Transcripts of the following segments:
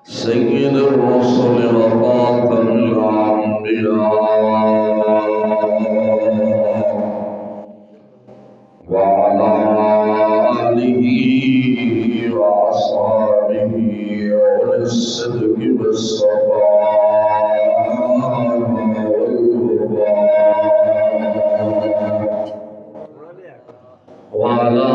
سيد الرسل وخاتم الأنبياء وعلى آله وأصحابه أولي الصدق والصفاء والوفاء وعلى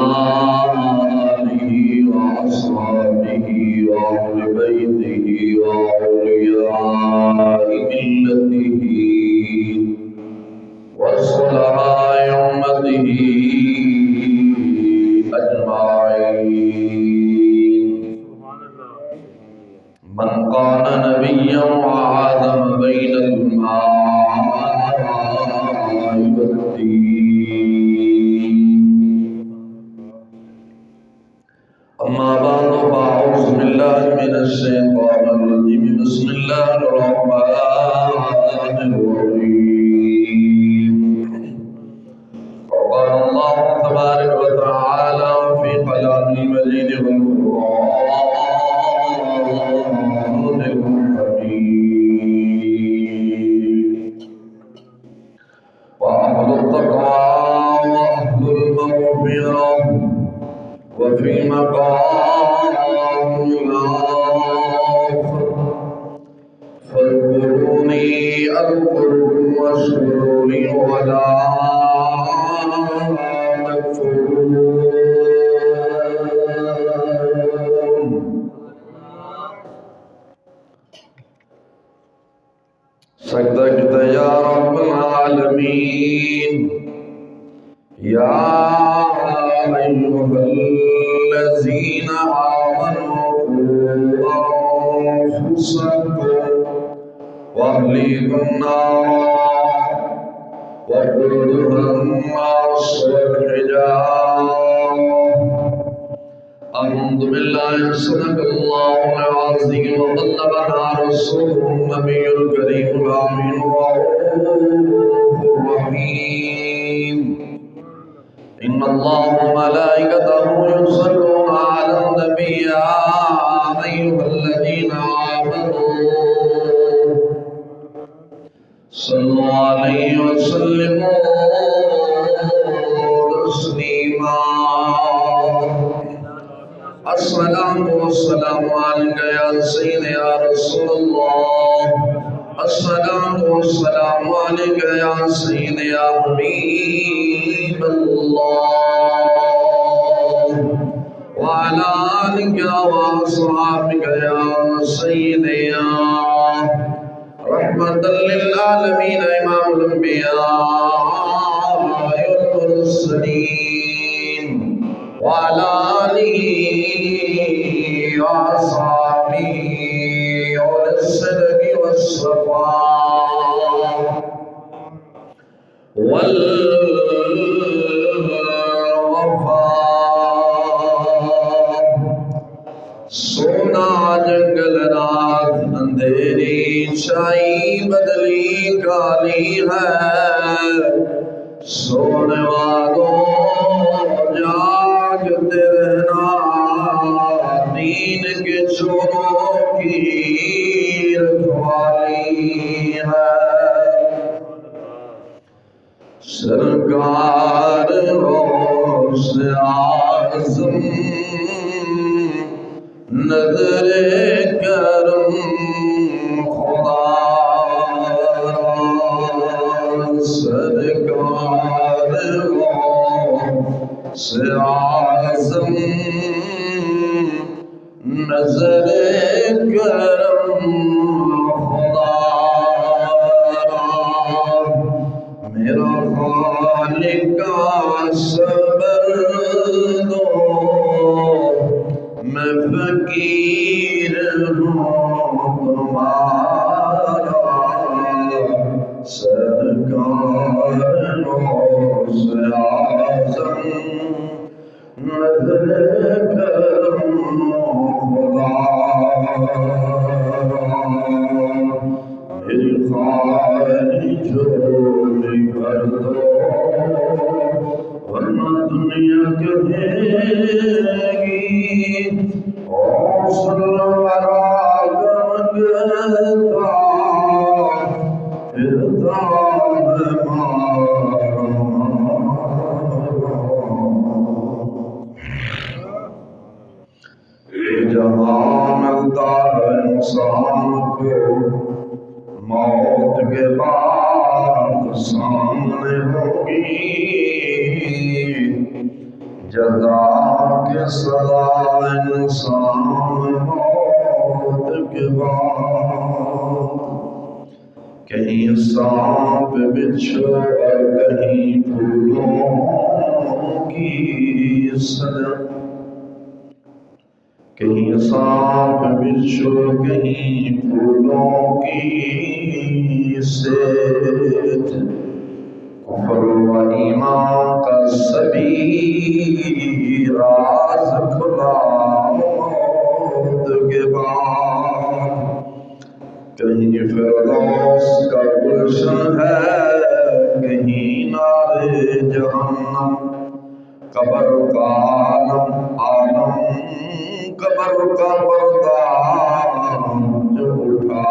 آله وأصحابه وأهل بيته وأولياء ملته وصلحاء أمته أجمعين. من كان نبيا وعادم بين الماء والدين. أما بعد فأعوذ بالله من الشيطان الرجيم. بسم الله الرحمن الرحيم. وقال الله تبارك وتعالى في كلامه المجيد والقرآن الحميد. وأهل التقوى وأهل المغفرة وفي مقام آخر فاذكروني أذكركم واشكروا لي ولا تكفرون. سجدہ کہتا یا رب العالمین یا أيها الذين آمنوا قوا أنفسكم وأهليكم نارا وقودها الناس والحجارة. أعوذ بالله صدق الله العظيم وبلغنا رسوله النبي الكريم الأمين الرؤوف الرحيم. إن الله وملائكته يصلون على النبي يا أيها الذين آمنوا صلوا عليه وسلموا تسليما. الصلاة والسلام عليك يا سيدي يا رسول الله. الصلاة والسلام عليك يا سيدي يا حبيب الله وعلى آلك وأصحابك يا سيدي يا رحمة للعالمين إمام الأنبياء والمرسلين وعلى آله وأصحابه أولي الصدق والصفاء والوفاء. سونا جنگل رات اندھیری چھائی بدلی کالی ہے. سونے والوں جاگتے رہنا دین کے چوروں کی رکھوالی ہے. سرکار غوث اعظم نظر کرم خدا را. سرکار غوث اعظم نظر کرم خدا را. میرا خالق کا صبر دو میں فقیر ہوں تمہارا. سرکار غوث اعظم نظر کرم خدا را. میری خواہش جوڑی کر دو ورنہ دنیا کہے گی اوصل وراک ملتا ہے انسان کو موت کے بعد سامنے ہوگی جزا کے سزا انسان موت کے بعد کہیں سانپ بچھو اور کہیں پھولوں کی سزا کہیں سانپ بچھو کہیں پھولوں کی سیج کفر و ایمان کا سبھی راز کھلا موت کے بعد کہیں فردوس کا گلشن ہے کہیں نارے جہنم قبر کا عالم قبر کا پردہ جو اٹھا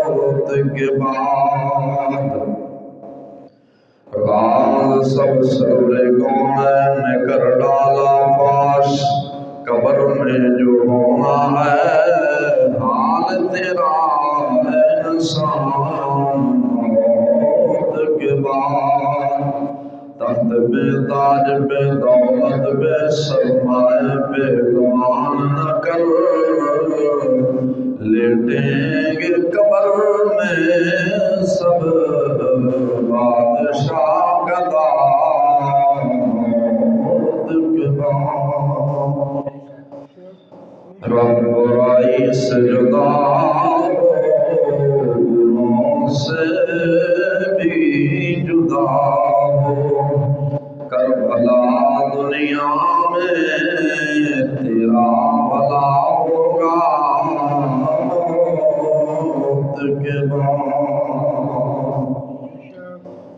موت کے بعد راز سب سرور کونین نے کر ڈالا فاش قبر میں جو ہونا ہے حال تیرا ہے انسان موت کے بعد تخت بے تاج بے دولت بے سرمایہ بے گمان نہ کر لیٹیں گے قبر میں سب بادشاہ گدا موت کے بعد رب برائی سے جدا گناہوں سے بھی جدا ہو کربلا دنیا میں تیرا بھلا ہوگا موت کے بعد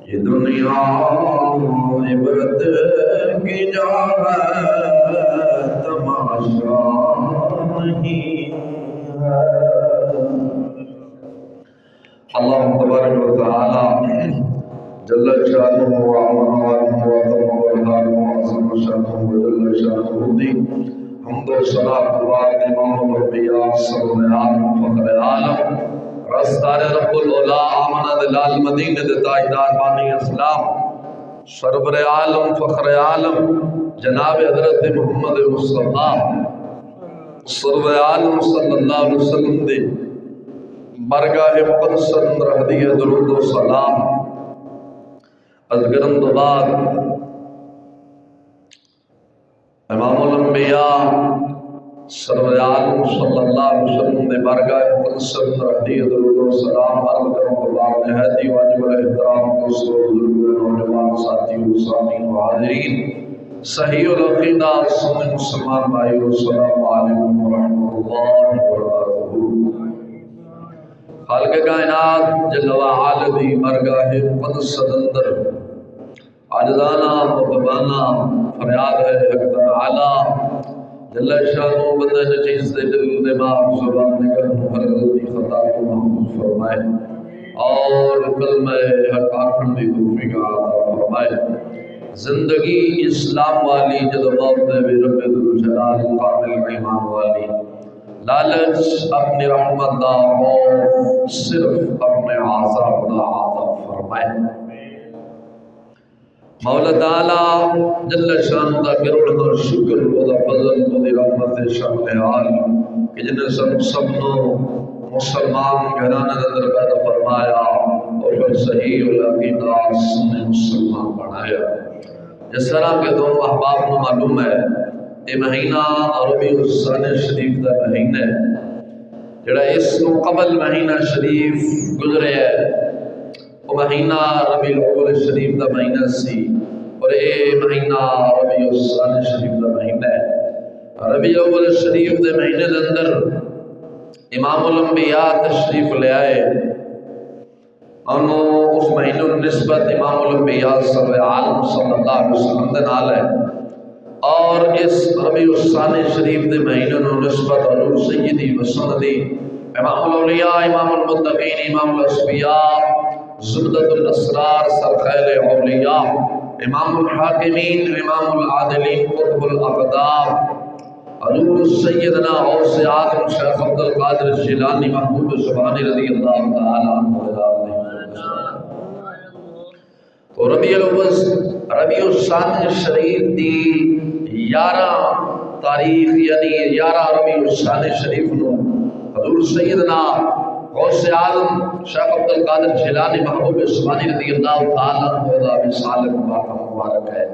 یہ دنیا عبرت کی جا ہے تماشا نہیں ہے اللہ تبارک و تعالی جل شانہ و عظم شانہ و جل شانہ دی حمد و ثنا قربان امام الانبیاء سرور فخر عالم رسدار رب العلا آمنہ دلال مدینہ تاجدار بانی اسلام سرور عالم فخر عالم جناب حضرت محمد مصطفیٰ سرور عالم صلی اللہ علیہ وسلم دے برگاہ مقدس اندر ہدیہ درود و سلام از گرند بعد امام الانبیاء سرور عالم صلی اللہ علیہ وسلم دے برگاہ مقدس اندر ہدیہ درود و سلام عرض گرند بعد نہایت واجب الاحترام دوستو بزرگوں نوجوان ساتھیوں سامعین و حاضرین صحیح العقیدہ سنی مسلمان بھائیو السلام علیکم ورحمۃ اللہ وبرکاتہ خالق کائنات جل وعلا دی برگاہ مقدس اندر عاجزانہ مطلبانہ فریاد ہے حق تعالی جل شانہ بندہ جو چیز دے دل دماغ زبان نگاہ ہر غلطی خطا کو محفوظ فرمائے اور کلمہ حق آخر دی توفیق عطا فرمائے زندگی اسلام والی جد موت بے رب ذوالجلال کامل ایمان والی لالچ اپنی رحمت دا خوف صرف اپنے عذاب دا عطا فرمائے مولا تعالی جل شان دا کروڑ دا شکر و دا فضل و دی رحمت شامل حال کہ جنہیں سب نو مسلمان گھرانے اندر پیدا فرمایا اور پھر صحیح العقیدہ سنی مسلمان بنایا جس طرح کے دونوں احباب کو معلوم ہے یہ مہینہ ربیع الثانی شریف دا مہینہ جڑا اس کو قبل مہینہ شریف گزرے ہے وہ مہینہ ربیع الاول شریف دا مہینہ سی اور یہ مہینہ ربیع الثانی شریف دا مہینہ ہے ربیع الاول شریف دے مہینے دے اندر امام الانبیاء تشریف لے آئے انہوں اس مہینوں نسبت امام الانبیاء صلی اللہ علیہ وسلم دے نال ہے اور اس ربیع الثانی شریف دے مہینوں نسبت حضور سیدی و سندی امام الاولیاء امام المتقین امام الاسفیاء زبدۃ الاسرار سرخیل اولیاء امام الحاکمین امام العادلین قطب الاقدار حضور سیدنا غوث اعظم شیخ عبد القادر جیلانی محبوب سبحانی رضی اللہ تعالی عنہ تو ربیع الاول ربیع الثانی شریف دی 11 تاریخ یعنی 11 ربیع الثانی شریف نو حضور سیدنا غوث اعظم شیخ عبد القادر جیلانی محبوب سبحانی رضی اللہ تعالی عنہ دا وصال مبارک ہے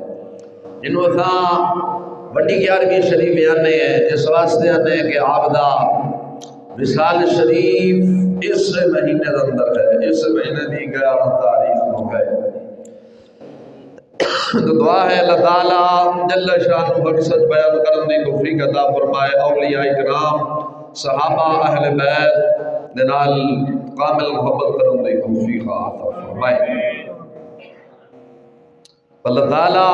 جنوں اساں بڑی 11ویں شریف آنے ہیں اس واسطے آنے ہیں کہ آپ دا وصال شریف اس مہینے کے اندر ہے، اس مہینے کی 11 تاریخ کو ہے۔ تو دعا ہے اللہ تعالیٰ جل شانہ حق سچ بیان کرنے کی توفیق عطا فرمائے، اولیاء کرام صحابہ اہل بیت نال کامل محبت کرنے کی توفیق عطا فرمائے۔ اللہ تعالیٰ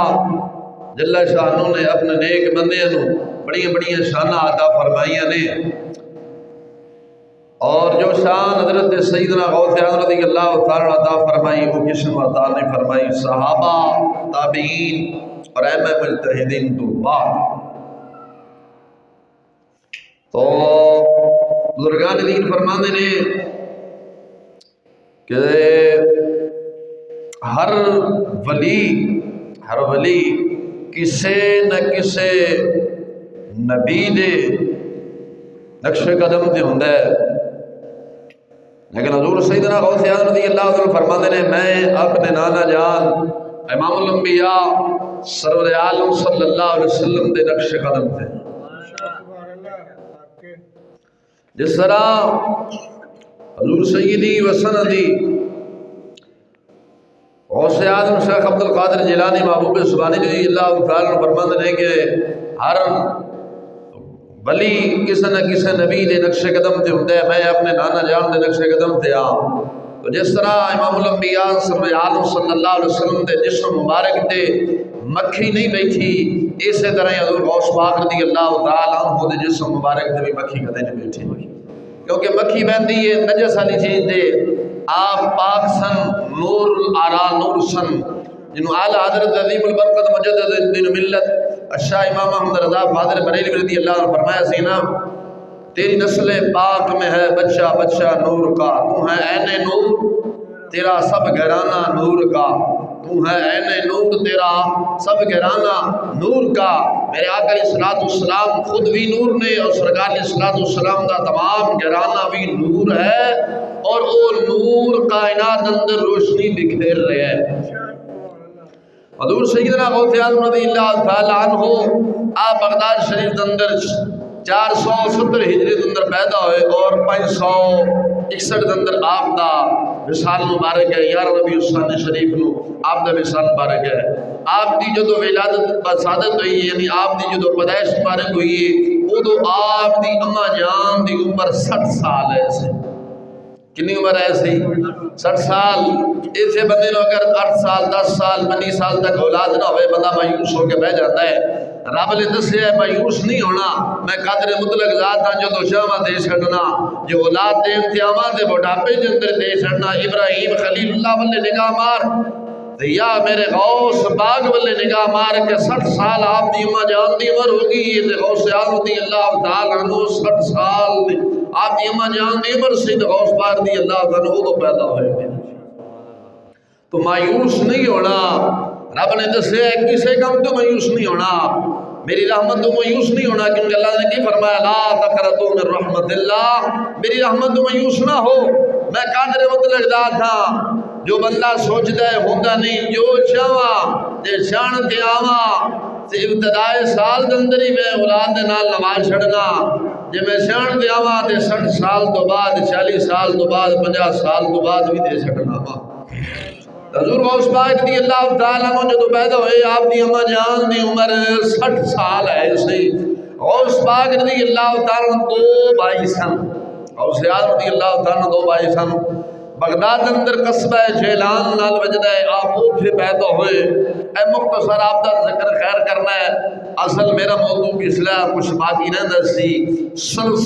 جل شانہ نے اپنے نیک بندے نو بڑی بڑی شانہ عطا فرمائیاں نے، اور جو شان حضرت سیدنا غوث اعظم رضی اللہ تعالی عطا فرمائی وہ کسی نے عطا نہیں فرمائی صحابہ تابعین اور ائمہ مجتہدین تو بعد۔ تو بزرگان دین فرمانے نے کہ ہر ولی کسے نہ کسے نبی دے نقش قدم تے ہوندا ہے، لیکن حضور سیدنا غوث اعظم رضی اللہ عنہ فرماتے ہیں میں اپنے نانا جان امام الانبیاء سرور عالم صلی اللہ علیہ وسلم دے نقش قدم تھے۔ جس طرح حضور سیدی و سندی غوث اعظم شیخ عبد القادر جیلانی محبوب سبحانی رضی اللہ تعالیٰ عنہ فرماتے ہیں کہ ہر ولی کسی نہ کسی نبی دے نقش قدم تے ہوندے، میں اپنے نانا جان دے نقش قدم تے تو جس طرح امام الانبیاء سرور عالم صلی اللہ علیہ وسلم دے جسم مبارک تے مکھی نہیں بیٹھی، اسی طرح حضور غوث پاک رضی اللہ تعالیٰ عنہ دے جسم مبارک تے بھی مکھی کدے نہیں بیٹھی، کیونکہ مکھی بہندی ہے نجس والی چیز دے، آپ پاک سن نور الآرا نور سن، جنہوں اعلی حضرت عظیم البرکت مجدد دین ملت شاہ امام محمد رضا فاضل بریلوی رضی اللہ عنہ فرمایا سینا تیری نسل پاک میں ہے بچہ بچہ نور کا، تو ہے عین نور تیرا سب گھرانہ نور کا، تو ہے عین نور تیرا سب گھرانہ نور کا۔ میرے آقا علیہ الصلوۃ والسلام خود بھی نور نے اور سرکار علیہ الصلوۃ والسلام کا تمام گھرانہ بھی نور ہے، اور وہ نور کائنات اندر روشنی بکھیر رہے ہیں۔ حضور سیدنا غوث اعظم رضی اللہ تعالیٰ عنہ آپ بغداد شریف اندر 470 ہجری اندر پیدا ہوئے اور 561 اندر آپ دا وصال مبارک ہے، 11 ربیع الثانی شریف نو آپ دا وصال مبارک ہے۔ آپ دی جو ولادت سعادت ہوئی یعنی آپ دی جو پیدائش مبارک ہوئی وہ تو آپ دی اماں جان دی عمر 60 سال ہے سے کنی عمر ہے سی 60 سال۔ ایسے بندے نو اگر 8 سال 10 سال 15 سال تک اولاد نہ ہوئے بندہ مایوس ہو کے بہ جاتا ہے۔ رب نے دسیا ہے مایوس نہیں ہونا، میں قادر مطلق ذات ہاں جو تو شاما دے چھڑنا، جو اولاد دے امتحاں دے بڑھاپے دے اندر دے چھڑنا۔ ابراہیم خلیل اللہ والے نگاہ مار یا میرے غوث باغ والے نگاہ مار کے 60 سال آپ دی اماں جان دی عمر ہوگی، یہ غوث اعظم رضی اللہ تعالیٰ عنہ 60 سال آپ دی اماں جان دی عمر سے غوث پاک رضی اللہ عنہ وہ تو پیدا ہوئے۔ تو مایوس نہیں ہونا، رب نے دسے کسے کم تو مایوس نہیں ہونا، میری رحمت تو مایوس نہیں ہونا، کیونکہ اللہ نے کی فرمایا لا تقنطوا من رحمت اللہ، میری رحمت تو مایوس نہ ہو، میں قادر مطلق ذات ہاں، جو بندہ سوچتا ہے ہوتا نہیں، جو چاہواں تے شان تے آواں تے ابتدائے سال دندری میں اولاد دے نال نواز چھڑنا، جے میں شان تے آواں تے 60 سال تو بعد 40 سال تو بعد 50 سال تو بعد بھی دے چھڑنا۔ حضور غوث پاک رضی اللہ تعالیٰ عنہ جو پیدا ہوئے آپ دی اماں جان دی عمر 60 سال ہے سی۔ غوث پاک رضی اللہ تعالیٰ عنہ 2 بھائی سن، غوث اعظم رضی اللہ تعالیٰ عنہ 2 بھائی سن۔ بغداد اندر قصبہ جیلان نال وجدہ ہے آپ وہ پھر پیدا ہوئے۔ اے مختصر آپ دا ذکر خیر کرنا ہے، اصل میرا موضوع کی اصلاح کچھ باقی رہندا سی،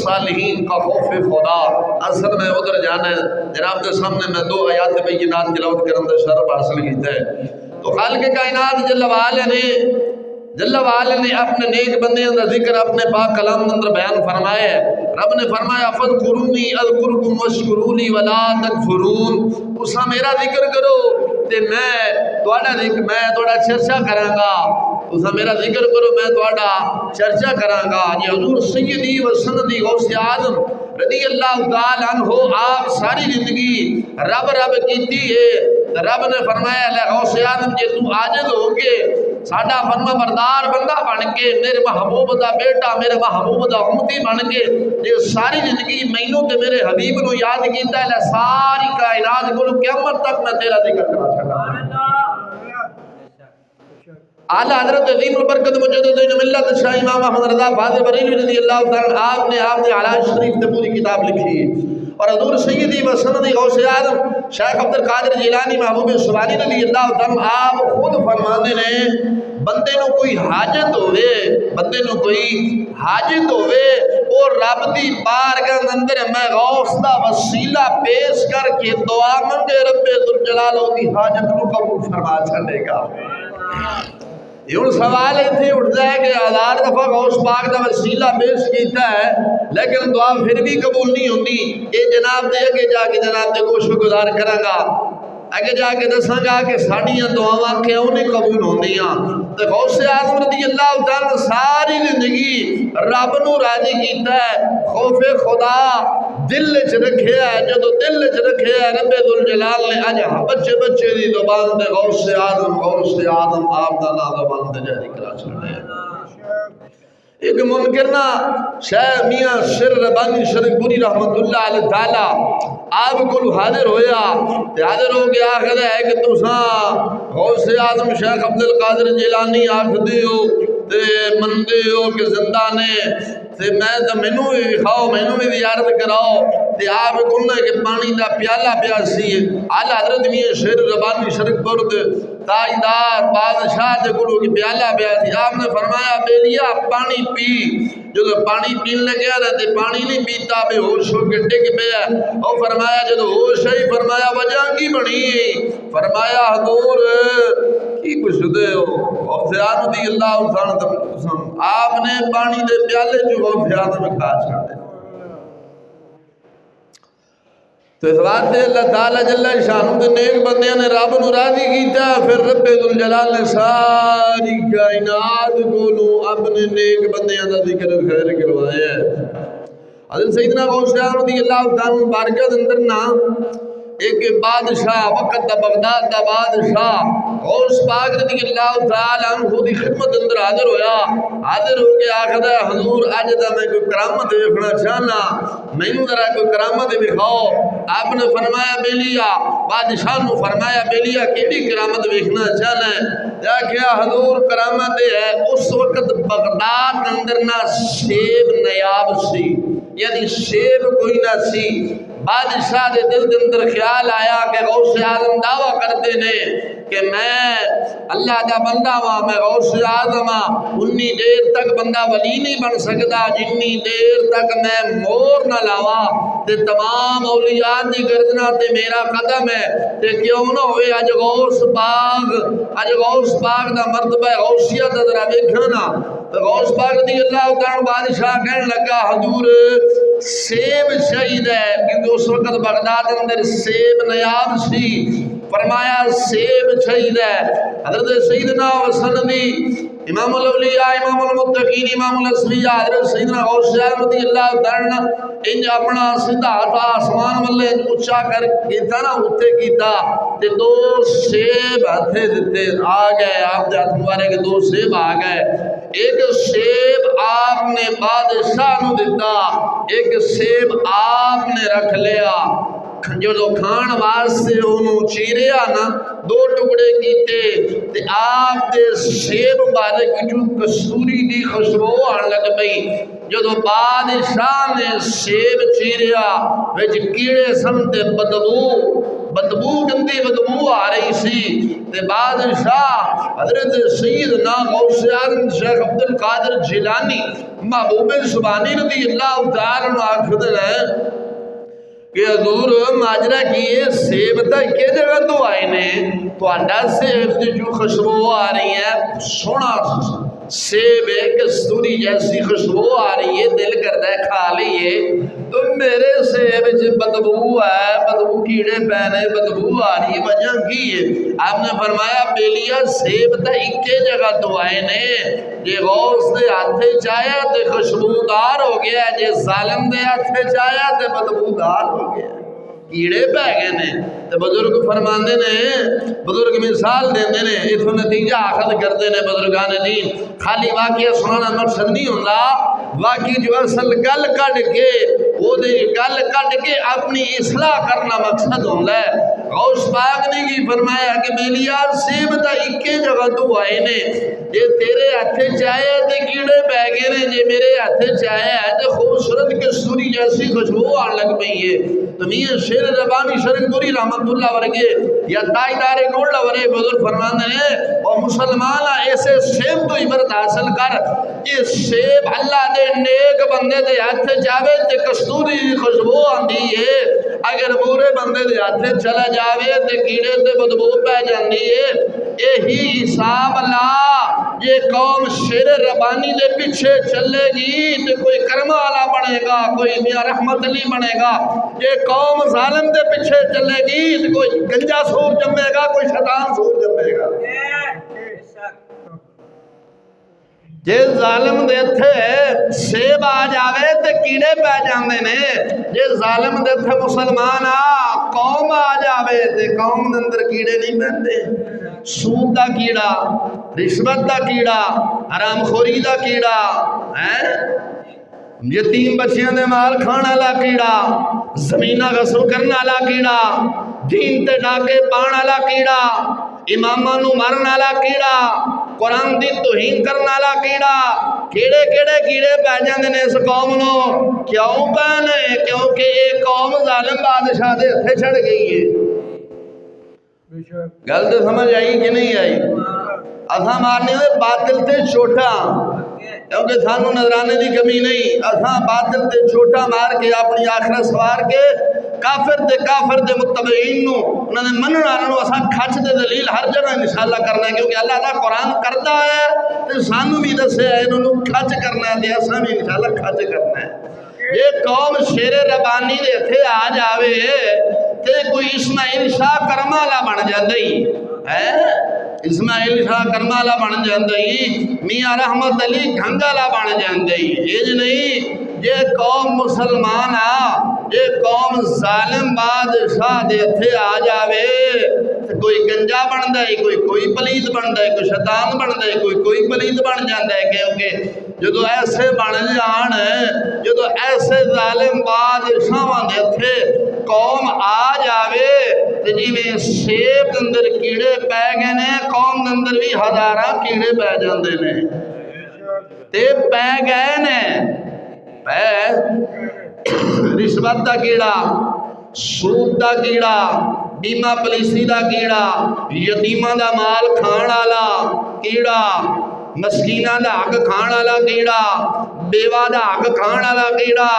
صالحین کا خوف خدا، اصل میں ادھر جانا ہے۔ جناب کے سامنے میں 2 آیات بینات تلاوت کرنے کا شرف حاصل کیتا ہے۔ تو خالق کائنات جل وعلا نے جل وعلا نے اپنے نیک بندیاں دا ذکر اپنے پاک کلام اندر بیان فرمایا ہے۔ رب نے فرمایا فذکرونی اذکرکم واشکرونی ولا تکفرون، تساں میرا ذکر کرو تے میں تہاڈا چرچا کراں گا، تساں میرا ذکر کرو میں تہاڈا چرچا کراں گا۔ یہ حضور سیدی و سندی غوث اعظم رضی اللہ تعالی عنہ آپ ساری زندگی رب کیتی ہے۔ رب نے فرمایا لے غوث اعظم جے تو عاجز ہو کے ساڈا فرما بردار بندہ بن کے میرے محبوب دا بیٹا میرے محبوب دا امتی بن کے جے ساری زندگی مینوں تے میرے حبیب نو یاد کیتا ہے، ساری کائنات کو قیامت تک میں تیرا ذکر کرا چھڑا۔ اعلیٰ حضرت عظیم البرکت مجدد ملت شاہ امام احمد رضا فاضل بریلوی رضی اللہ تعالیٰ آپ نے اعلیٰ شریف تے پوری کتاب لکھی ہے۔ اور حضور سیدی و سندی غوث اعظم شیخ عبد القادر جیلانی محبوب سبحانی رضی اللہ تعالیٰ آپ خود فرماتے ہیں بندے نو کوئی حاجت ہوئے اور رب دی بارگاہ اندر میں غوث دا وسیلہ پیش کر کے دعا منگے رب ذوالجلال دی حاجت نو قبول فرما چھڑے گا۔ یہ ان سوال اتنے اٹھتا ہے کہ ہزار دفعہ غوث پاک دا وسیلہ پیش کیتا ہے لیکن دعا پھر بھی قبول نہیں ہوتی۔ یہ جناب دے اگے جا کے جناب دے کو شکر گزار کراں گا، اگے جا کے دساں گا کہ ساڈیاں دعاواں کیوں نہیں قبول ہوندیاں۔ تے غوث اعظم رضی اللہ تعالی ساری زندگی رب نو راضی کیتا ہے، خوف خدا دل وچ رکھیا ہے۔ جدوں دل وچ رکھیا ہے رب ذوالجلال نے اج بچے دی زبان تے غوث اعظم آپ دا نام زبان تے جاری کرا چھڑیا۔ ایک منکرنا شیخ میاں شر ربانی شریف پوری رحمت اللہ علیہ تعالی آپ کو حاضر ہویا تے حاضر ہو گیا آخر ہے کہ تساں غوث اعظم شیخ عبد القادر جیلانی آخدے ہو تے مندے ہو کہ زندہ نے تے میں تے مینوں بھی کھاؤ مینوں بھی زیارت کراؤ تے آپ کہنا کہ پانی دا پیالہ پیاسی ہے۔ اعلیٰ حضرت میاں شیر ربانی شریف پور دے تاجدار بادشاہ دے کولو کہ پیالہ پیاسی، آپ نے فرمایا بیلیا پانی پی۔ جدو پانی پین لگیا رہتے پانی نہیں پیتا بے ہوش ہو کے ڈگ پیا۔ اور فرمایا جدو ہوش ہے فرمایا وجہ کی بنی؟ فرمایا حضور کی کچھ دے ہو غوث اعظم رضی اللہ تعالیٰ آپ نے پانی دے پیالے جو غوث اعظم کھا چھاڑے۔ تو اس واسطے اللہ تعالیٰ جل شانہ دے نیک بندیاں نے رب نو راضی کیتا، پھر رب ذوالجلال نے ساری کائنات کو اپنے نیک بندیاں دا ذکر خیر کروایا ہے۔ حضرت سیدنا غوث اعظم رضی اللہ تعالیٰ بارگاہ اندر نا ایک بادشاہ وقت دا بغداد دا بادشاہ غوث پاک رضی اللہ تعالیٰ عنہ دی خدمت اندر حاضر ہویا، حاضر ہو کے آخدا ہے حضور اج دا میں کوئی کرامت دیکھنا چاہنا، مینوں ذرا کوئی کرامت دکھاؤ۔ آپ نے فرمایا بیلیا بادشاہ نو فرمایا بیلیا کیڑی کرامت دیکھنا چاہنا ہے؟ کیا حضور کرامت ہے اس وقت بغداد اندر نہ سیب نیاب سی، یعنی سیب کوئی نہ سی۔ بادشاہ دے دل اندر خیال آیا کہ غوث اعظم دعویٰ کرتے نے کہ میں اللہ دا بندہ ہاں، میں غوث اعظم ہاں، انی دیر تک بندہ ولی نہیں بن سکتا جنی دیر تک میں مور نہ لاوا تے تمام اولیاء دی گردنا تے میرا قدم ہے۔ تے کیوں نہ ہوئے اج غوث پاک دا مرتبہ غوثیت ذرا دیکھنا۔ تو غوث پاک رضی اللہ تعالیٰ بادشاہ کہنے لگا حضور سیب شہید ہے، کیونکہ اس وقت بغداد اندر سیب نیاب سی۔ فرمایا سیب شہید ہے۔ حضرت سیدنا وسندی امام الاولیاء امام المتقین امام الاسفیاء حضرت سیدنا غوث اعظم رضی اللہ تعالیٰ انج اپنا سیدھا ہاتھ آسمان والے اونچا کر کیتا نا اتے کیتا تے دو سیب ہتھے دتے آ گئے، آپ دے ہاتھ مبارک کے دو سیب آ گئے۔ ایک سیب آپ نے بادشاہ نو دیتا، ایک سیب آپ نے رکھ لیا۔ جو کھان واسطے انہوں چیریا نا دو ٹکڑے کیتے تے آپ دے سیب مبارک جو کستوری دی خوشبو آن لگ پئی۔ جو بادشاہ نے سیب چیریا وچ کیڑے سن تے بدبو گندی بدبو آ رہی سی تے بادشاہ حضرت سیدنا غوث اعظم شیخ عبد القادر جیلانی محبوب سبحانی رضی اللہ تعالیٰ عنہ آخر ہے کہ حضور ماجرہ کیے سیب تا کہ جگہ تو آئے نے تو انڈا سیب دی جو خوشبو آ رہی ہے سونا سیب ہے کستوری جیسی خوشبو آ رہی ہے، دل کرتا ہے کھا لیے، تو میرے سیب وچ بدبو ہے، بدبو کیڑے پینے، بدبو آ رہی ہے، وجہ کی ہے؟ آپ نے فرمایا بیلیا سیب تا اکے جگہ تو آئے نے، جے غوث دے ہاتھے چاہیا تے خوشبودار ہو گیا، جے ظالم دے ہاتھے چاہیا تے بدبودار ہو گیا، کیڑے پہ گئے نے۔ تو بزرگ فرماندے نے، بزرگ مثال دیندے نے، اتھو نتیجہ آخذ کرتے نے بزرگان دین، خالی واقعہ سنانا مقصد نہیں ہوتا، واقعی جو اصل گل کٹ کے وہ دے گل کٹ کے اپنی اصلاح کرنا مقصد ہوتا ہے۔ غوث پاک نے کی فرمایا کہ بیلیا سیب تا اکے جگہ تو آئے نے، جے تیرے ہاتھے چاہے تے کیڑے پہ گئے نے، جے میرے ہاتھے چاہے تے خوبصورت کستوری جیسی خوشبو آن لگ پئی ہے۔ تو میاں شیر ربانی شرک پوری رحمت اللہ ورگے یا تائیدار گولڈ ورے بزرگ فرماندے ہیں اور مسلمان ایسے سیب تو عبرت حاصل کر، یہ سیب اللہ دے نیک بندے دے ہاتھ جاوے تے کستوری خوشبو آندی ہے، اگر برے بندے دے ہاتھ چلا جاوے تے کیڑے تے بدبو پہ جاندی ہے۔ یہی حساب اللہ، یہ قوم شیر ربانی دے پیچھے چلے گی تے کوئی کرم والا بنے گا، کوئی میاں رحمت علی بنے گا، یہ قوم ظالم دے پیچھے چلے گی تے کوئی گنجا سور جمے گا، کوئی شیطان سور جمے گا۔ جے ظالم دے تھے سیب آ جاوے تے کیڑے پہ جاندے نے، جے ظالم دے تھے مسلمان قوم آ جاوے تے قوم دے اندر کیڑے نہیں بندے، سود دا کیڑا، رشوت دا کیڑا، حرام خوری دا کیڑا، یتیم بچیاں دے مال کھانا لا کیڑا، زمینہ غصب کرنا لا کیڑا، دین تے ڈاکے پانا لا کیڑا، اماماں نو مرنا لا کیڑا، قرآن دی توہین کرنا لا کیڑا، کیڑے کیڑے کیڑے پہ جاندے نے اس قوم نو، کیوں پہنے؟ کیونکہ ایک قوم ظالم بادشاہ دے ہتھے چھڑ گئی ہے۔ گل تو سمجھ آئی کہ نہیں آئی؟ اساں مارنے ہوئے باطل تے چھوٹا، کیونکہ سانو نظرانے دی کمی نہیں، اساں باطل تے چھوٹا مار کے اپنی آخرت سوار کے کافر دے متبعین نو انہوں نے منن والوں اساں کھچ دے دلیل ہر جگہ انشاءاللہ کرنا ہے، کیونکہ اللہ دا قرآن کرتا ہے تے سانو بھی دسے ہے انہوں نے کھچ کرنا ہے تے اساں بھی انشاءاللہ کھچ کرنا ہے۔ یہ قوم شیر ربانی دے تھے آ جاوے تے کوئی اسماعیل شاہ کرمالا بن جاندئی ہے، اسماعیل شاہ کرمالا بن جاندئی، میاں رحمت علی گھنگالا بن جاندئی، یہ نہیں یہ قوم مسلمان یہ قوم ظالم بادشاہ دے تھے آ جاوے، کوئی گنجا بن دے، کوئی پلید بن دے، کوئی شیطان بن دے، کوئی پلید بن جاندے، کیونکہ جدو ایسے بن جان، جدو ایسے ظالم بادشاہ دے تھے قوم آ جاوے تے جی میں سیب اندر کیڑے پہ گئے نے، قوم اندر بھی ہزاراں کیڑے پہ جاندے نے تے پہ گئے نے، رشوت دا کیڑا، سود دا کیڑا، بیمہ پلیسی دا کیڑا، یتیمہ دا مال کھان والا کیڑا، مسکینہ دا حق کھان والا کیڑا، بیوہ دا حق کھان والا کیڑا،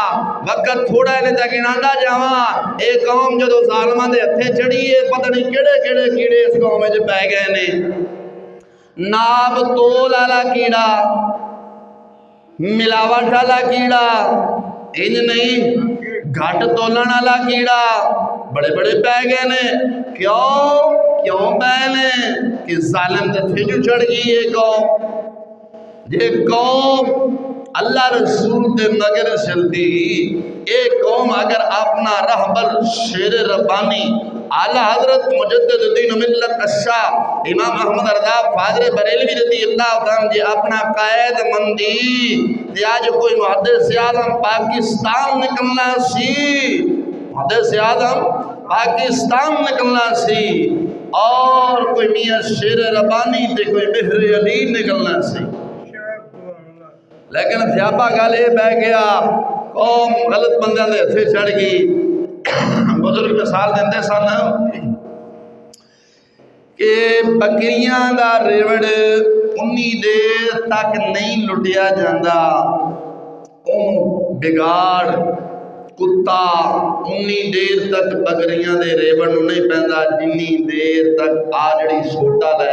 وقت تھوڑا ہے تا گناندا جاواں، اے قوم جدو ظالماں دے ہتھے چڑھی ہے پتہ نہیں کیڑے کیڑے کیڑے اس قوم وچ پے گئے نے۔ ناب تول والا کیڑا، ملاوٹ والا کیڑا، انج نہیں گھٹ تولن والا کیڑا، بڑے بڑے پہ گئے نے، کیوں پہ نے کہ ظالم تے تھے جو چڑھ گئی یہ قوم، یہ قوم اللہ رسول دے مگر چلتی، ایک قوم اگر اپنا رہبر شیر ربانی اعلیٰ حضرت مجدد دین و ملت الشاہ امام احمد رضا فاضل بریلوی رضی اللہ عنہ جی اپنا قائد مندی تے آج کوئی محدث اعظم پاکستان نکلنا سی، محدث اعظم پاکستان نکلنا سی، اور کوئی میاں شیر ربانی تے کوئی مہر علی نکلنا سی، لیکن سیاپا گالے بہ گیا، قوم غلط بندیاں دے ہتھے چڑھ گئی۔ بزرگ مثال دیندے سن کہ بکریاں دا ریوڑ انی دیر تک نہیں لٹیا جاندا، بگاڑ کتا انی دیر تک بکریاں دے ریوڑ نہیں پیندا جنی دیر تک آجڑی سوٹا لے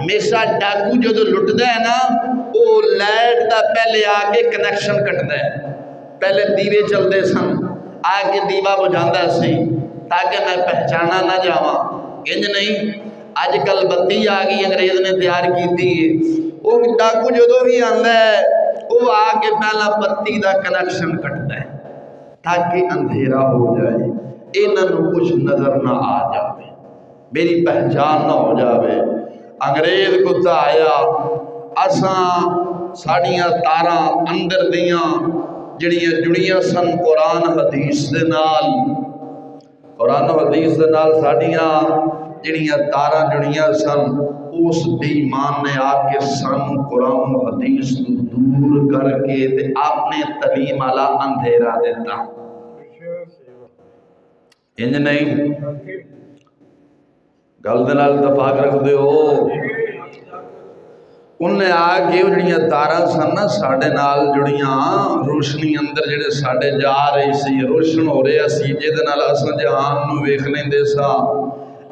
ہمیشہ ڈاکو جو لٹدا ہے نا وہ لائٹ دا پہلے آ کے کنیکشن کٹدا ہے. پہلے دیوے چلتے سن آ کے دیوا بجھاندا سی تاکہ میں پہچانا نہ جاواں. انج نہیں اج کل بتی آ گئی انگریز نے تیار کیتی ہے. وہ ڈاکو جدوں بھی آندا ہے وہ آ کے پہلا بتی دا کنیکشن کٹدا ہے تاکہ اندھیرا ہو جائے, انہاں نوں کچھ نظر نہ آ جائے, میری پہچان نہ ہو جائے. انگریز کو آیا اساں ساڑیاں تاراں اندر دیاں جڑیاں جڑیاں سن قرآن حدیث دے نال, قرآن حدیث دے نال ساڑیاں جڑیاں تاراں جڑیاں سن, اس بے ایمان نے آ کے سن قرآن حدیث دور کر کے تے اپنے تعلیم والا اندھیرا دیتا. انج نہیں گل دے نال اتفاق رکھ دیو. انہیں آ کے جڑیاں تاراں سن نا ساڈے نال جڑیاں روشنی اندر جڑے ساڈے جا رہی سی روشن ہو رہا سی جہدے نال اساں جہان نو ویکھ لیندے سا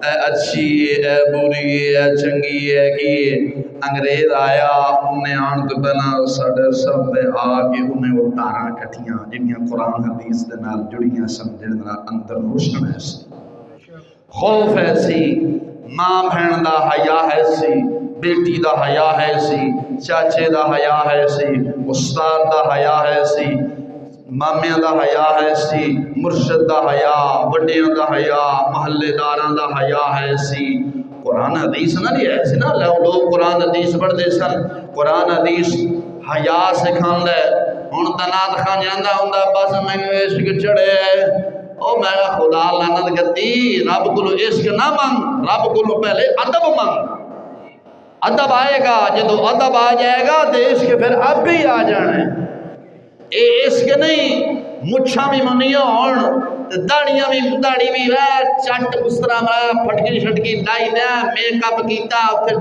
اے اچھی اے بری اے چنگی اے کی. انگریز آیا انہیں آن تو پہلا ساڈے سب دے آ کے انہیں وہ تاراں کٹیاں جڑیاں قرآن حدیث دے نال جڑیاں سن جڑے نال اندر روشن ہے سی, خوف ہے سی, ماں بہن دا حیا ہے سی, بیٹی دا حیا ہے سی, چاچے دا حیا ہے سی, استاد دا حیا ہے سی, مامیاں دا حیا ہے سی, مرشد دا حیا, وڈیاں دا حیا, محلے داراں دا حیا ہے سی. قرآن حدیث نہ لیا ہے سی نا, لوگ قرآن حدیث پڑھتے سن. قرآن حدیث حیا سکھاندہ ہے. ہن تناد خان جاندا ہوندا بس مینوں عشق چڑھے او میں خدا لعنت گتی رب کو عشق نہ منگ, رب کو پہلے ادب منگ. ادب آئے گا, جدو ادب آ جائے گا تو عشق پھر اب بھی آ جانا ہے. اے عشق نہیں مچھاں بھی منیاں ہون داڑیاں بھی داڑی بھی چٹ اس طرح میں پھٹکی شٹکی لائی دیا میک اپ کیتا پھر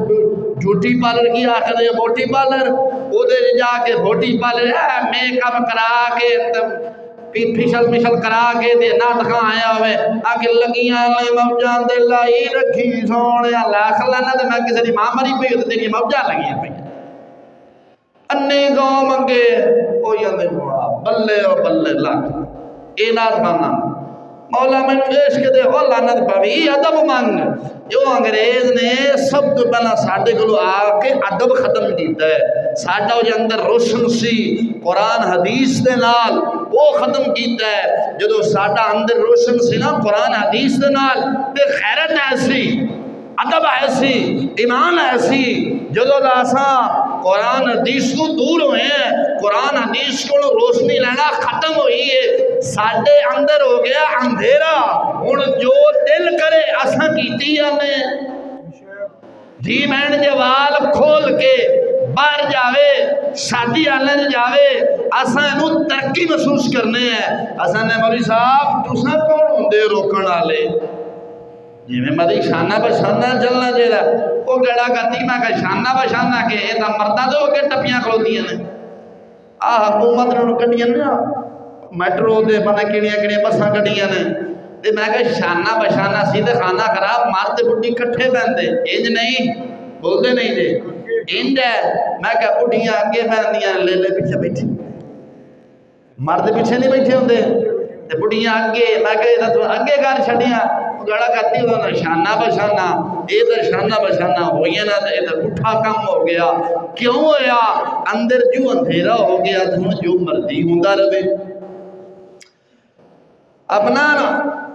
جھوٹی پارلر کی آخر دے بوٹی پارلر او دے جا کے بوٹی پارلر میک اپ کرا کے پھشل مشل کرا کے دے نہ دکھا آیا ہوئے آکے لگیاں لے موجان دے لائی رکھی سونے لاکھ لانا دے میں کسی دی ماں مری پئی ہوتے تیری موجان لگیاں پئی انے گاؤں منگے او یاندے بلے او بلے لاکھ اے نات ماننا مولا میں عشق دے ہو لعنت پاوی ادب مانگ. جو انگریز نے سب تو پہلا ساڈے کولوں آ کے ادب ختم کیتا ہے. ساڈا او اندر روشن سی قرآن حدیث دے نال وہ ختم کیتا ہے. جدو ساڈا اندر روشن سی نا قرآن حدیث دے نال تے غیرت ایسی ادب ایسی ایمان ایسی جدو داساں قرآن حدیث کو دور ہوئے ہیں قرآن حدیث کو روشنی لینا ختم ہوئی ہے ساڈے اندر ہو گیا اندھیرا. ہن جو دل کرے اساں کیتی نے دھی بہن جوال کھول کے باہر جاوے شادی آلن جاوے اساں انو ترقی محسوس کرنے ہیں. اساں نے مولوی صاحب تساں کون ہوندے روکن والے جی میں مدی شانہ بشانہ چلنا چاہیے وہ گڑا گتی میں کہ شانہ بشانہ کے یہ تو مردہ دو کے ٹپیاں کھلوتی ہیں حکومت نے کٹیاں نا میٹرو دے پتہ کیڑیاں بساں کٹیاں نے تے میں کہ شانہ بشانہ سیدھے خانہ خراب مارتے بڈھی کٹھے پہنتے انج نہیں بولتے نہیں جی انج ہے. میں کہ بڈھیاں اگے پہندیاں لے لے پیچھے بیٹھے مرد پیچھے نہیں بیٹھے ہوندے تے بڈھیاں اگے میں کہ اگے گھر چھڈیاں گڑا کرتی ہونا شانہ بشانہ یہ تو شانہ بشانہ ہوئی نا یہ تو اٹھا کم ہو گیا. کیوں ہویا اندر جو اندھیرا ہو گیا تو جو مرضی ہوندا رہے. اپنا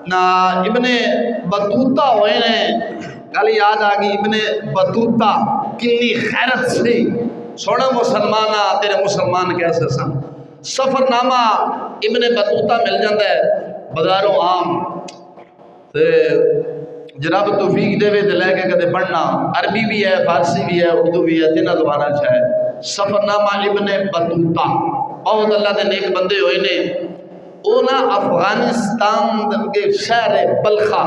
نا ابن بطوطہ ہوئے نے گل یاد آ گئی ابن بطوطہ کنی خیرت سے سونا مسلمانہ تیرے مسلمان کیسے سن. سفر نامہ ابن بطوطہ مل جاندہ ہے بازاروں عام جناب توفیق دے وے تے لے کے کدے پڑھنا عربی بھی ہے فارسی بھی ہے اردو بھی ہے تینہ زبانہ ہے. سفر نامہ ابن بطوطہ بہت اللہ دے نیک بندے ہوئے نے اونا افغانستان کے شہر بلخا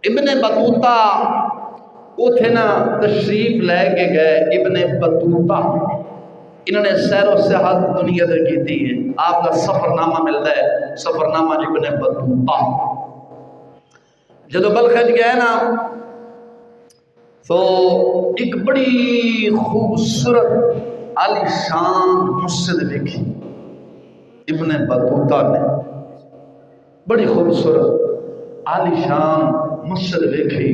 ابن بطوطہ اوتھے نا تشریف لے کے گئے. ابن بطوطہ انہوں نے سیر و سیاحت دنیا دے کی تھی ہے. آپ کا سفر نامہ ملتا ہے سفر نامہ ابن بطوطہ. جدو بلخج گئے نا تو ایک بڑی خوبصورت عالی شان مسجد دیکھی ابن بطوطہ نے، بڑی خوبصورت عالی شان مسجد دیکھی،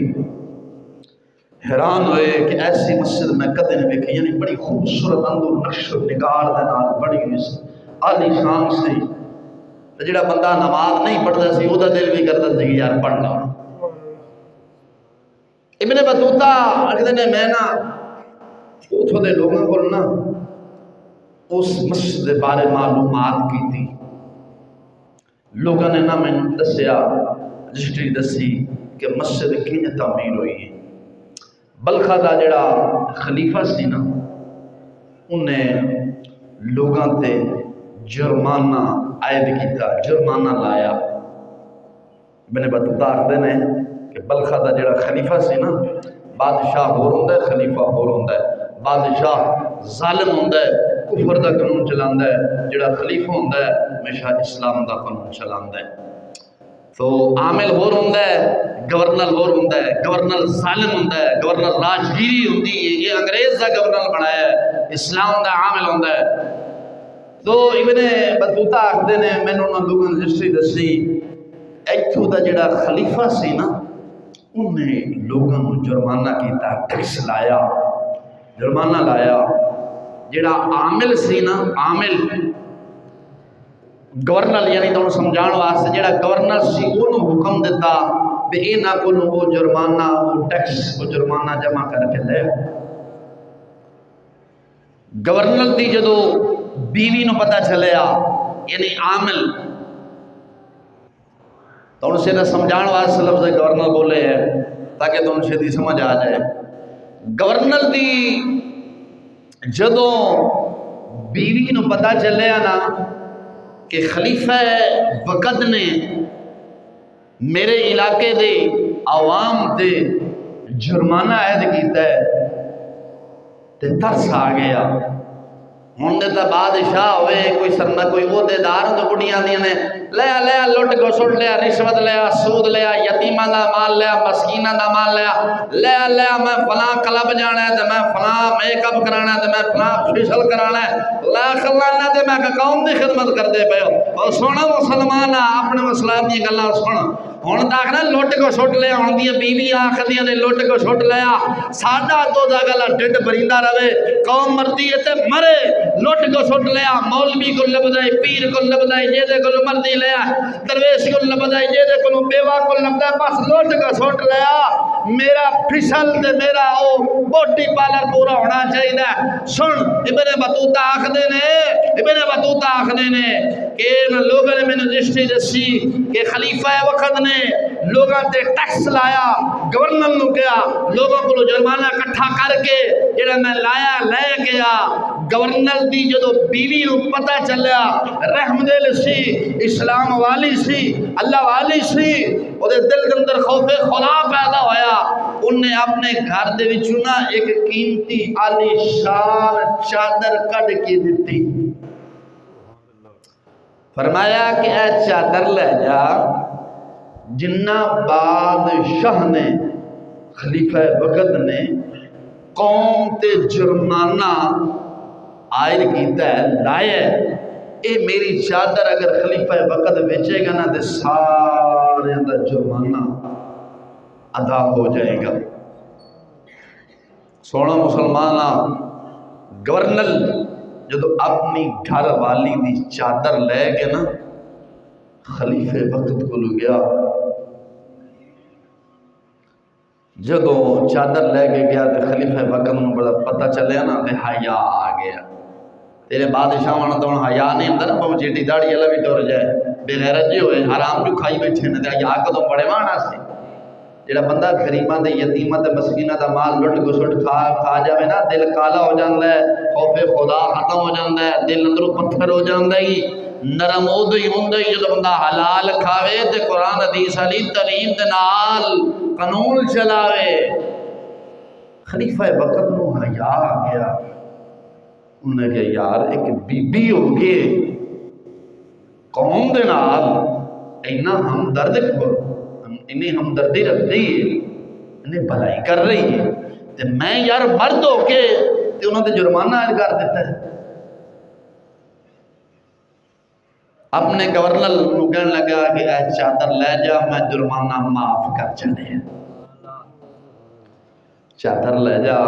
حیران ہوئے کہ ایسی مسجد میں کدے نہیں دیکھی، یعنی بڑی خوبصورت اندر نقش و نگار دے نال بڑی عالی شان سی۔ جڑا بندہ نماز نہیں پڑھتا سی وہ دل بھی کرتا سی کہ یار پڑھنا۔ ابن بطوطہ آخر نے میں نا اتھوں دے لوگوں کو نا اس مسجد دے بارے معلومات کی تھی، لوگوں نے نا میں دسیا رجسٹری دسی کہ مسجد کیوں تعمیر ہوئی ہے۔ بلخا دا جڑا خلیفہ سی نا انہیں لوگاں تے جرمانہ عائد کیتا، جرمانہ لایا۔ ابن بطوطہ آخر نے کہ بلخا دا جڑا خلیفہ سی نا، بادشاہ ہور ہوندا ہے، خلیفہ ہور ہوندا ہے۔ بادشاہ ظالم ہوندا ہے، کفر دا قانون چلاندا ہے، جڑا خلیفہ ہوندا ہے ہمیشہ اسلام دا قانون چلاندا ہے۔ تو عامل ہور ہوندا ہے، گورنر ہور ہوندا ہے، گورنر ظالم ہوندا ہے، گورنر راجگیری ہوندی ہے، یہ انگریز دا گورنر بنایا ہے، اسلام دا عامل ہوندا ہے۔ تو ابن بطوطہ آخدے نے میں انہاں لوگوں نے رجسٹری دسی، ایتھوں دا جڑا خلیفہ سی نا انہیں لوگوں کو جرمانہ کیتا، ٹیکس لایا، جرمانہ لایا۔ جڑا عامل سی نا، عامل گورنر یعنی تو سمجھان واسطے جڑا گورنر سی انہوں حکم دیتا کہ انہاں کو وہ جرمانہ وہ ٹیکس وہ جرمانہ جمع کر کے لے۔ گورنر دی جدو بیوی نو پتہ چلیا یعنی عامل، تو ان سے نہ سمجھان واسطے لفظ گورنر بولے ہیں تاکہ تو ان سے دی سمجھ آ جائے۔ گورنر دی جدو بیوی نو پتہ چلیا نا کہ خلیفہ وقت نے میرے علاقے دے عوام تے جرمانہ عائد کیتا ہے تے ترس آ گیا۔ ہوں دے تا بادشاہ ہوئے کوئی سرنا کوئی عہدے دار تو بڑیاں دیاں نے لیا لیا لٹ کو سٹ لیا، رشوت لیا، سود لیا، یتیماں دا مال لیا، مسکیناں دا مال لیا، لیا لیا میں فلاں کلب جانا ہے تے میں فلاں میک اپ کرانا ہے تے میں فلاں فیشل کرانا ہے، لا خلانا تے میں قوم دی خدمت کر دے پے ہو۔ اور سونا مسلمان اپنے مسلمان دی گلاں سن، ہن تاکنا لٹ کو سٹ لیا، ہن دی بیوی آکھدیاں نے لٹ کو سٹ لیا، ساڈا تو دا گلا ڈڈ بریندہ رہے، قوم مرضی ہے تے مرے، لٹ کو سٹ لیا، مولوی کو لبدائی، پیر کو لبدائی، جے دے کو مرضی لیا، درویش کو لبدائی، جے دے کو بیوہ کو لبدائی، بس لٹ کو سٹ لیا، میرا پھسل تے میرا او بوٹی پالر پورا ہونا چاہیے۔ سن ابن بطوطہ آخدے نے، ابن بطوطہ آخدے نے کہ لوگوں نے میں نے رجسٹری دسی کہ خلیفہ وقت نے لوگوں تے ٹیکس لایا، گورنر نو کیا لوگوں کو جرمانہ اکٹھا کر کے جڑا میں لایا لے گیا۔ گورنر دی جدو بیوی نو پتہ چلیا، رحم دل سی، اسلام والی سی، اللہ والی سی، وہ دے دل کے اندر خوف خدا پیدا ہویا، انہیں اپنے گھر دے وچوں نا ایک قیمتی عالی شان چادر کڈ کے دتی، فرمایا کہ اے چادر لے جا، جنہ بادشاہ نے خلیفہ وقت نے قوم تے جرمانہ عائد کیتا ہے لائے، اے میری چادر اگر خلیفہ وقت بیچے گا نا تے سارے اندر جرمانہ ادا ہو جائے گا۔ سونا مسلمانہ گورنر جدو اپنی گھر والی دی چادر لے کے نا خلیفہ وقت کو لو گیا، جدو چادر لے کے گیا تو خلیفہ وقت نو بڑا پتہ چلیا نا تے حیا آ گیا۔ تیرے بادشاہ وانا تو حیا نہیں ہوندا نا، بہو چیٹی داڑھی والا بھی ٹر جائے، بے غیرت جی ہوئے، حرام جو کھائی بیٹھے نے تے حیا کدوں بڑے وانا سی۔ جڑا بندہ غریباں تے یتیماں تے مسکیناں دا مال لٹ گسٹ کھا جاوے نا، دل کالا ہو جاندا ہے، خوف خدا ختم ہو جاندا ہے، دل اندروں پتھر ہو جاندا ہے، نرم ادو ہی ہوندا ہے جدوں بندہ حلال کھاوے تے قرآن حدیث علی تعلیم دے نال قانون چلاوے۔ خلیفہ وقت نو حیا آ گیا، انہیں کہا یار ایک بی بی ہو گئے قوم دے نال اینا ہمدرد انہیں ہمدردی رکھ دی ہے، انہیں بھلائی کر رہی ہے، تے میں یار مرد ہو کے تے انہوں نے جرمانہ عائد کر دیتا ہے۔ اپنے گورنر کو کہنے لگا کہ اے چادر لے جا، میں جرمانہ معاف کر چلے، چادر لے جا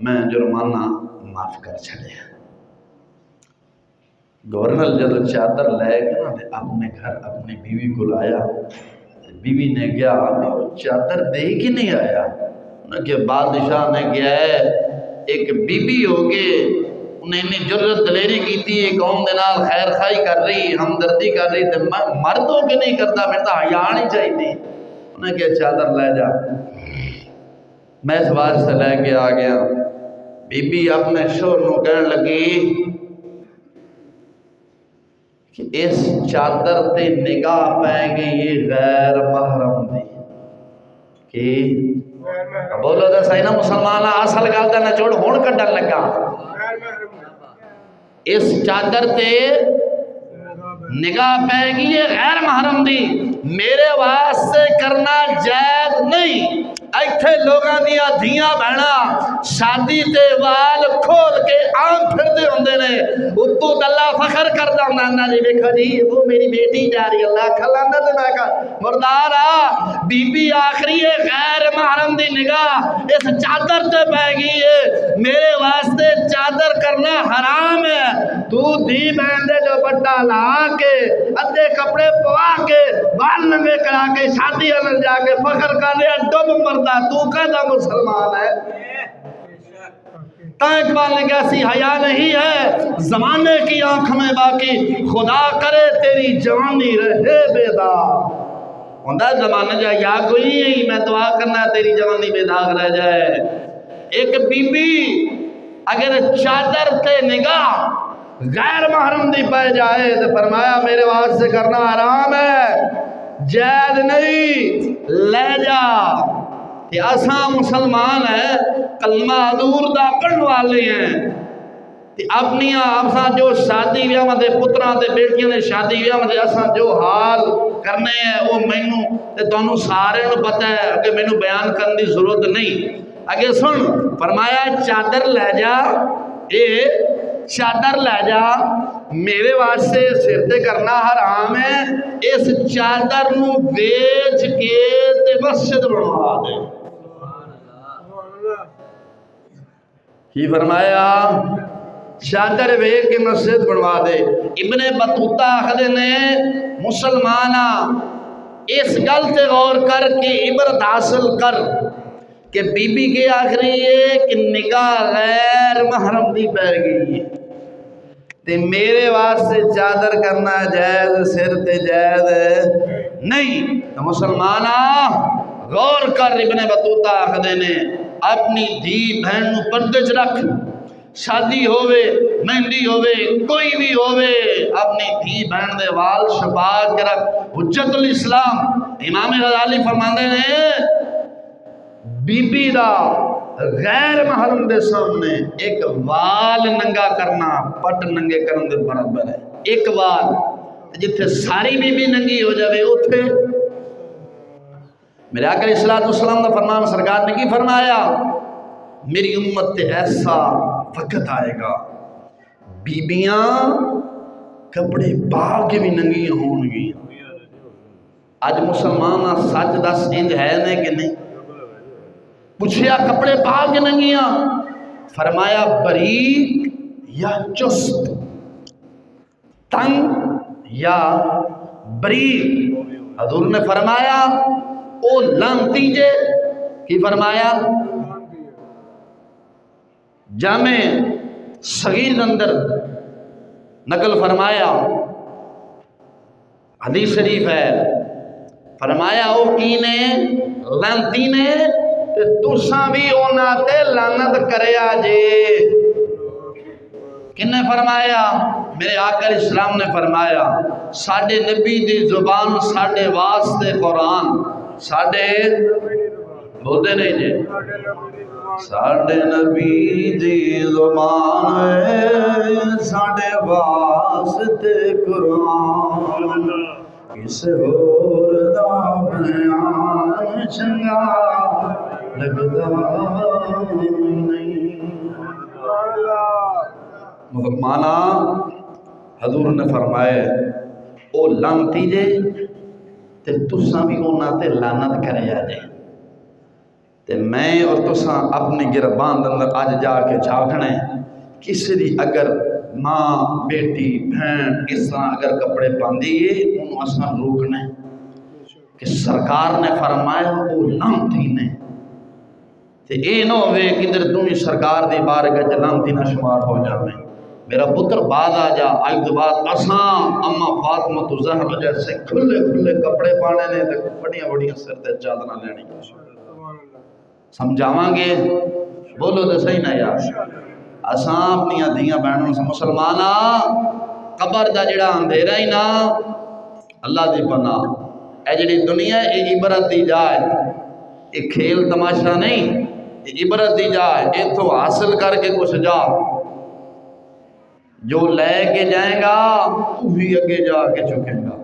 میں جرمانہ معاف کر چلے۔ گورنر جب چادر لے گیا اپنے گھر اپنی بیوی کو لایا، بیوی نے کیا چادر دے کے نہیں آیا، انہیں کہ بادشاہ نے کیا ہے ایک بی بی ہو کے انہیں اتنی جرت دلیری کی تھی، قوم دے نال خیر خائی کر رہی، ہمدردی کر رہی، تو مرد ہو کے نہیں کرتا، پھر تو حیا نہیں چاہیے۔ انہیں کہ چادر لے جا، میں اس واسطے لے کے آ گیا۔ بی بی اپنے شوہر نو کہنے لگی کہ اس چادر تے نگاہ پائے گی یہ غیر محرم دی، کہ بولو تو صحیح نا مسلمان اصل گل تے نہ چھوڑ ہن کڈن لگا، اس چادر تے نگاہ پائے گی یہ غیر محرم دی، میرے واسطے کرنا جائز نہیں۔ ایتھے لوگاں دیا دھیاں بہنا شادی تے وال کھول کے آم پھر دے ہوندے نے، اتو اللہ فخر کردا ہوندا نا جی دیکھو جی وہ میری بیٹی جا رہی، اللہ کھلانا تے میں کہا مردارا بی بی آخری ہے غیر محرم دی نگاہ اس چادر تے پہ گئی ہے، میرے واسطے چادر کرنا حرام ہے۔ تو دھی بہن دے جو بٹا لا کے ادھے کپڑے پوا کے بال ننگے کرا کے شادی اندر جا کے فخر کر دیا ڈب مردہ، تو کہتا مسلمان ہے؟ تا اقبال نے کہا سی حیا نہیں ہے زمانے کی آنکھ میں باقی، خدا کرے تیری جوانی رہے بیدار۔ ہوندہ زمانے جا یا کوئی نہیں، میں دعا کرنا تیری جوانی بے داغ رہ جائے۔ ایک بی بی اگر چادر تے نگاہ غیر محرم دی پائے جائے تو فرمایا میرے واسطے کرنا حرام ہے، جائز نہیں، لے جا۔ کہ اساں مسلمان ہیں، کلمہ حضور دا پڑھن والے ہیں، کہ اپنی آپساں جو شادی ویاہ دے پتراں دے بیٹیاں نے شادی ویاہ دے اساں جو حال کرنے ہیں وہ مینوں تے تانوں سارے نوں پتہ ہے کہ مینوں بیان کرنے دی ضرورت نہیں۔ اگے سن فرمایا چادر لے جا، اے چادر لے جا، میرے واسطے سر تے کرنا حرام ہے، اس چادر نو بیچ کے تے مسجد بنوا دے۔ کی فرمایا چادر بیچ کے مسجد بنوا دے۔ ابن بطوطہ آخدے نے مسلمانہ اس گل تے غور کر کے عبرت حاصل کر کہ بی بی کے آخری ہے کہ نگاہ غیر محرم دی پیر گئی ہے تے میرے واسطے چادر کرنا جائز سر تے جائز نہیں۔ تو مسلمانہ غور کر، ابن بطوطہ آخدے نے اپنی دھی بہن نو پردے چ رکھ، شادی ہووے مہندی ہووے کوئی بھی ہووے اپنی دھی بہن دے وال چھپا کے رکھ۔ حجت الاسلام امام غزالی فرماندے نے بی بی دا غیر محرم دے سامنے ایک وال ننگا کرنا پٹ ننگے کرن دے برابر ہے۔ ایک وال جتھے ساری بی بی ننگی ہو جاوے اتھے میرے آقا علیہ السلام دا فرمان سرکار نے کی فرمایا میری امت تے ایسا وقت آئے گا بیبیاں کپڑے پا کے بھی ننگیاں ہون گی۔ آج مسلمان سچ دس انج ہے نے کہ نہیں؟ پوچھیا کپڑے پا کے ننگیاں، فرمایا باریک یا چست، تنگ یا بریک۔ حضور نے فرمایا او لانتی جے، کی فرمایا جامع صغیر اندر نقل فرمایا حدیث شریف ہے، فرمایا او کی نے لانتی نے تے تساں بھی اونا تے لعنت کریا جے۔ کن نے فرمایا؟ میرے آقا علیہ السلام نے فرمایا ساڈے نبی دی زبان ساڈے واسطے قرآن، ساڈے بولتے نہیں جی ساڈے نبی دی زبان ہے ساڈے واسطے قرآن، کس اور دا بیان چنگا لگدا نہیں۔ مسلمانا حضور نے فرمایا او لانتی جے تے تساں بھی انہاں تے لعنت کریا جے، تے میں اور تساں اپنی گربان اندر اج جا کے جھاکنا ہے کسی دی اگر ماں بیٹی بہن اس طرح اگر کپڑے پاندی ہے انہوں اساں روکنا ہے کہ سرکار نے فرمایا وہ لعنتی نے، تے اے نہ ہوئے کہ ادھر تمہیں سرکار دی بارگاہ وچ لعنتی نہ شمار ہو جاویں۔ میرا پتر بعد آ جا، اج تو بعد اساں اما فاطمہ تو زہرا جیسے کھلے کھلے کپڑے پانے نے تے بڑیاں بڑیاں سر تے چادراں لینی، سمجھاواں گے؟ بولو تے صحیح نہ یار۔ اساں اپنی دھیاں بہنوں سے مسلمانا قبر دا جڑا اندھیرا ہی نا اللہ دی پناہ، اے جڑی دنیا اے عبرت دی جائے، اے کھیل تماشا نہیں، اے عبرت دی جائے، اے تو حاصل کر کے کچھ جا، جو لے کے جائے گا وہی اگے جا کے چکے گا۔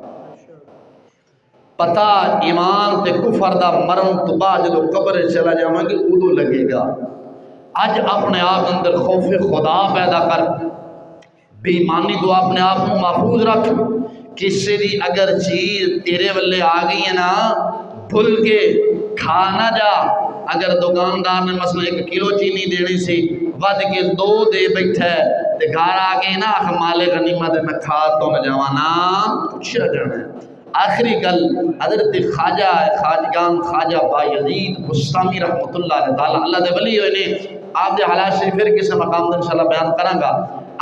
پتہ ایمان تے کفر دا مرن تو بعد جدو قبر چلا جاواں گے ادو لگے گا۔ اج اپنے آپ اندر خوف خدا پیدا کر، بے ایمانی تو اپنے آپ کو محفوظ رکھ، کسی دی اگر چیز تیرے والے آ گئی ہے نا بھول کے کھا نہ جا۔ اگر دکاندار نے مثلا 1 کلو چینی دینی سی ود کے 2 دے بیٹھا ہے تے گھر آ کے نا مال غنیمت میں کھا تو نہ جاوانا پوچھا جانا ہے۔ آخری گل حضرت خواجہ خواجگان خواجہ بایزید بستامی رحمۃ اللہ علیہ تعالیٰ اللہ دے ولی ہوئے نے، آپ دے حالات شریف پھر کسی مقام دے انشاءاللہ بیان کروں گا۔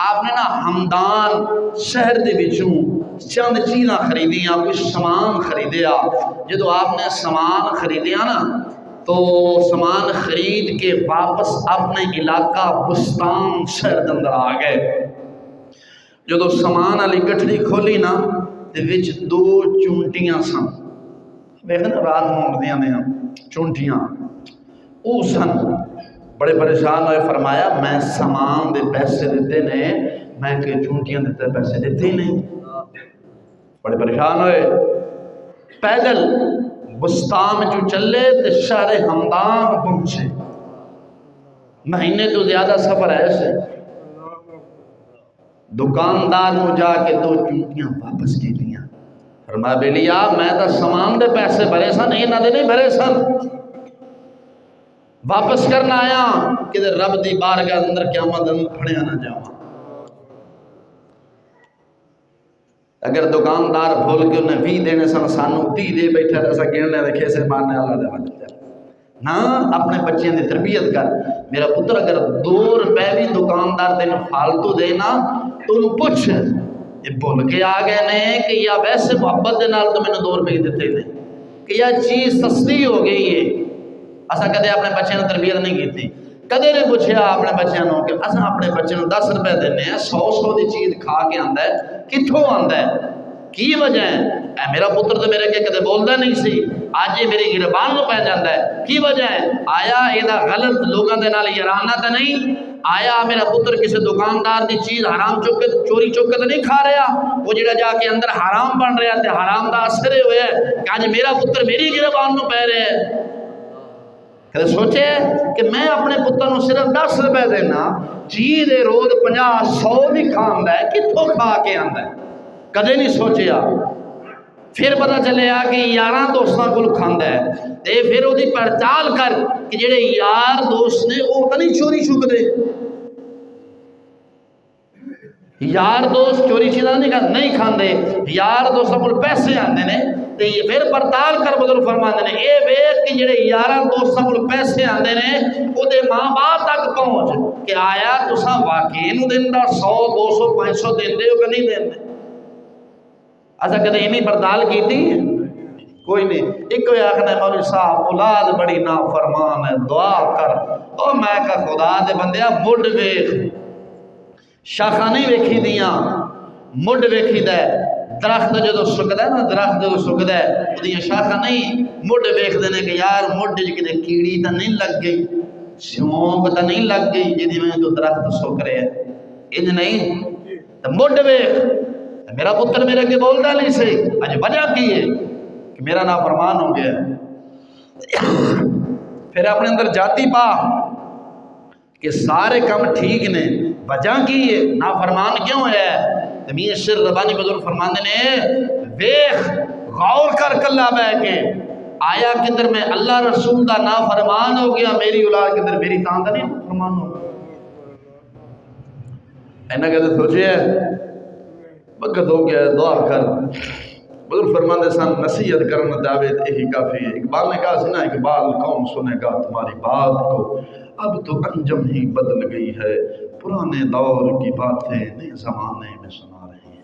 آپ نے نا ہمدان شہر دے وچوں چند چیزاں خریدیاں، کچھ سامان خریدیا۔ جدو آپ نے سامان خریدیا نا تو سامان خرید کے واپس اپنے علاقہ بستان شہر دے اندر آ گئے۔ جدو سامان والی گٹھڑی کھولی نا تے وچ 2 چونٹیاں سن، ویکھنا رات نوں اڑدیاں نے چونٹیاں، او سن۔ بڑے پریشان ہوئے، فرمایا میں سامان دے پیسے دیتے نے، میں کہ چونٹیاں دیتے پیسے دیتے ہی نہیں۔ بڑے پریشان ہوئے، پیدل بستان جو چلے تے شہر ہمدان پہنچے، مہینے تو زیادہ سفر ہے سے۔ دکاندار نو جا کے 2 چونٹیاں واپس کی دیا، فرمایا بیلیا میں تو سامان دے پیسے بھرے سن، انہاں دے نہیں بھرے سن، واپس کرنا آیا کہ رب دی بارگاہ اندر قیامت دن کھڑیا نہ جاواں۔ اگر دکاندار بھول کے انہیں 20 دینے سن سانو 30 دے بیٹھا تو اسا گننے دے کھیسے مارنے اللہ دے وجہ نہ اپنے بچیاں دی تربیت کر۔ میرا پتر اگر 2 روپے بھی دکاندار تینوں فالتو دے نا تو انہوں پوچھ یہ بھول کے آ گئے نے کہ یا ویسے محبت دے نال تو میں نے 2 روپے دیتے نے کہ یا چیز سستی ہو گئی ہے۔ اسا کدے اپنے بچے نے تربیت نہیں کیتی، کدے نے پوچھا اپنے بچوں کو کہ اسا اپنے بچے نے 10 روپے دینے ہیں 100 دی چیز کھا کے آندا ہے کتھوں آندا ہے کی وجہ ہے؟ اے میرا پتر تو میرے کے کدے بولدا نہیں سی، اج یہ میری گربان نو پہ جاندا ہے کی وجہ ہے؟ آیا ایدا غلط لوگاں دے نال یارانہ تے نہیں؟ آیا میرا پتر کسی دکاندار دی چیز حرام چوک کے چوری چوک کے نہیں کھا رہا، وہ جڑا جا کے اندر حرام بن رہا تے حرام دا اثر ہویا ہے کہ اج میرا پتر میری گربان نو پہ رہا ہے۔ کدے سوچے کہ میں اپنے پتر نو صرف 10 روپے دینا، چیز دے روز 50 100 بھی کھاندا ہے کتھوں کھا کے آندا ہے؟ کدے نہیں سوچیا۔ پھر پتہ چلے آ کہ یاراں دوستاں کول کھاندا ہے تے پھر وہ دی پڑتال کر کہ جڑے یار دوست نے وہ تو نہیں چوری چک دے، یار دوست چوری چیزاں نہیں کھاندے، یار دوستاں کول پیسے آندے نے تے پھر پڑتال کر بزرگ فرماندے نے اے ویکھ کہ جڑے یاراں دوستاں کول پیسے آندے نے او دے ماں باپ تک پہنچ کہ آیا تساں واقعی نو دیندا 100 200 500 دیندے ہو کہ نہیں دیندے؟ اسا کدے اینی پڑتال کیتی کوئی نہیں۔ ایک کوئی آخنا مولوی صاحب اولاد بڑی نافرمان ہے دعا کر، او میں کہ خدا دے بندیا مڈ ویکھ، شاخاں نہیں ویکھی دیاں مڈ ویکھی دے۔ درخت جدو سکدا ہے نا، درخت جدو سکدا ہے اودیاں شاخاں نہیں مڈ ویکھدے نے کہ یار مڈ وچ کدے کیڑی تے نہیں لگ گئی، سونک تے نہیں لگ گئی جدی وجہ تو درخت سک رہے ہیں، انج نہیں تے مڈ ویکھ۔ میرا پتر میرے کے بولدا نہیں سی، اج وجہ کی ہے کہ میرا نافرمان ہو گیا۔ پھر اپنے اندر جاتی پا کہ سارے کام ٹھیک نے، وجہ کی ہے نافرمان کیوں ہے؟ امیر شیر ربانی بزرگ فرماندے نے ویخ غور کر کلا بہ کے آیا کدھر میں اللہ رسول دا نافرمان ہو گیا، میری اولاد کدھر میری تاں دا نہیں فرمان ہو گیا۔ اینا کہتے سوچے ہے وقت ہو گیا دعا کر۔ بزرگ فرماندے سن نصیحت کرنا دعوت یہی کافی ہے۔ اقبال نے کہا سنا اقبال کون سنے گا تمہاری بات کو، اب تو انجم ہی بدل گئی ہے، پرانے دور کی باتیں نئے زمانے میں سنا رہی ہیں۔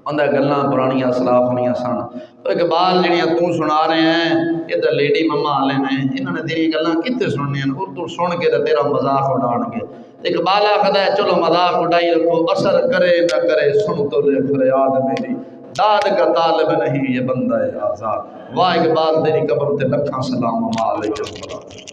اندھا گلنا پرانیاں اسلاف نہیں سن، تو اقبال جنیاں تو سنا رہے ہیں یہ تو لیڈی مما والے نے، انہوں نے تیری گلنا کتے سننی ہیں، اردو سن کے تو تیرا مذاق اڑان گے۔ اقبال آخر ہے چلو مذاق اڑائی رکھو، اثر کرے نہ کرے سن تو لے فریاد میری، داد کا طالب نہیں یہ بندہ آزاد۔ واہ اقبال تیری قبر تے لکھاں سلام علیکم۔